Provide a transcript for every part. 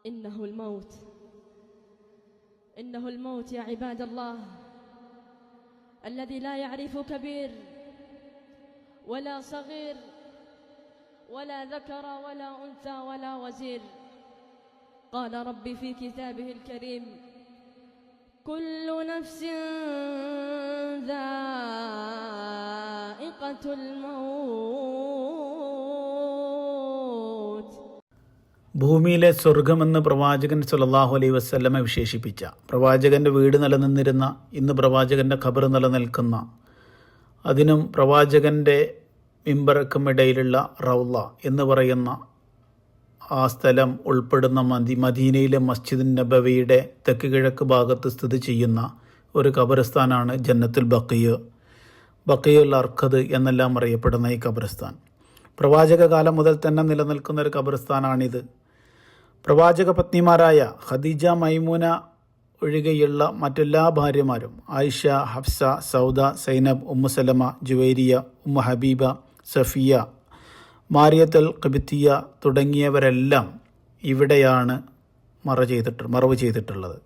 إنه الموت يا عباد الله، الذي لا يعرف كبير ولا صغير ولا ذكر ولا أنثى ولا وزير. قال ربي في كتابه الكريم: كل نفس ذائقة الموت. ഭൂമിയിലെ സ്വർഗമെന്ന് പ്രവാചകൻ സല്ലല്ലാഹു അലൈഹി വസല്ലമ വിശേഷിപ്പിച്ച, പ്രവാചകൻ്റെ വീട് നിലനിന്നിരുന്ന, ഇന്ന് പ്രവാചകൻ്റെ ഖബർ നിലനിൽക്കുന്ന, അതിനും പ്രവാചകൻ്റെ മിമ്പറക്കുമിടയിലുള്ള റൗള എന്ന് പറയുന്ന ആ സ്ഥലം ഉൾപ്പെടുന്ന മദീനയിലെ മസ്ജിദ് നബവിയുടെ തെക്ക് കിഴക്ക് ഭാഗത്ത് സ്ഥിതി ചെയ്യുന്ന ഒരു ഖബർസ്ഥാനാണ് ജന്നത്തുൽ ബഖീഉൽ അർഖദ് എന്നെല്ലാം അറിയപ്പെടുന്ന ഈ ഖബർസ്ഥാൻ. പ്രവാചക കാലം മുതൽ തന്നെ നിലനിൽക്കുന്ന ഒരു ഖബർസ്ഥാനാണിത്. പ്രവാചക പത്നിമാരായ ഖദീജ, മൈമൂന ഒഴികെയുള്ള മറ്റെല്ലാ ഭാര്യമാരും, ആയിഷ, ഹഫ്സ, സൗദ, സൈനബ്, ഉമ്മു സലമ, ജുവൈരിയ, ഉമ്മു ഹബീബ, സഫിയ, മാരിയത്തുൽ ഖിബ്തിയ തുടങ്ങിയവരെല്ലാം ഇവിടെയാണ് മറവ് ചെയ്തിട്ടുള്ളത്.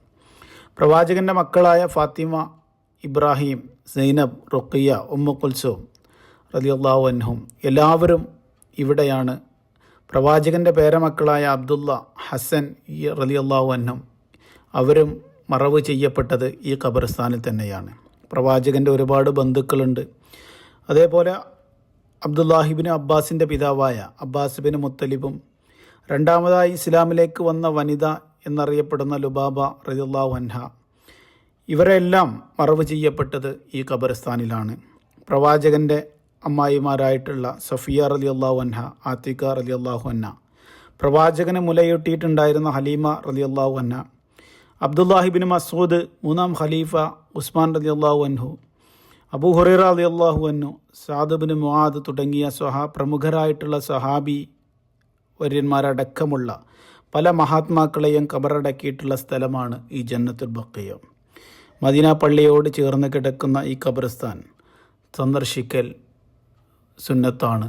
പ്രവാചകൻ്റെ മക്കളായ ഫാത്തിമ, ഇബ്രാഹിം, സൈനബ്, റുഖിയ, ഉമ്മു കുൽസൂം റളിയല്ലാഹു അൻഹും എല്ലാവരും ഇവിടെയാണ്. പ്രവാചകൻ്റെ പേരമക്കളായ അബ്ദുള്ള, ഹസൻ റളിയല്ലാഹു അൻഹും അവരും മറവ് ചെയ്യപ്പെട്ടത് ഈ ഖബർസ്ഥാനിൽ തന്നെയാണ്. പ്രവാചകൻ്റെ ഒരുപാട് ബന്ധുക്കളുണ്ട്. അതേപോലെ അബ്ദുല്ലാഹിബിൻ അബ്ബാസിൻ്റെ പിതാവായ അബ്ബാസ് ബിൻ മുത്തലിബും, രണ്ടാമതായി ഇസ്ലാമിലേക്ക് വന്ന വനിത എന്നറിയപ്പെടുന്ന ലുബാബ റളിയല്ലാഹു അൻഹ, ഇവരെല്ലാം മറവ് ചെയ്യപ്പെട്ടത് ഈ ഖബർസ്ഥാനിലാണ്. പ്രവാചകൻ്റെ അമ്മായിമാരായിട്ടുള്ള സഫിയ റളിയല്ലാഹു അൻഹ, ആത്തിക റളിയല്ലാഹു അൻഹ, പ്രവാചകന് മുലയൂട്ടിയിട്ടുണ്ടായിരുന്ന ഹലീമ റളിയല്ലാഹു അൻഹ, അബ്ദുല്ലാഹിബിൻ മസ്ഊദ്, മൂന്നാം ഖലീഫ ഉസ്മാൻ റളിയല്ലാഹു അൻഹു, അബൂ ഹുറൈറ റളിയല്ലാഹു അൻഹു, സഅദ് ബിൻ മുആദ് തുടങ്ങിയ പ്രമുഖരായിട്ടുള്ള സഹാബി വര്യന്മാരടക്കമുള്ള പല മഹാത്മാക്കളെയും ഖബറടക്കിയിട്ടുള്ള സ്ഥലമാണ് ഈ ജന്നത്തുൽ ബഖീഅ. മദീന പള്ളിയോട് ചേർന്ന് കിടക്കുന്ന ഈ ഖബർസ്ഥാൻ സന്ദർശിക്കൽ സുന്നത്താണ്.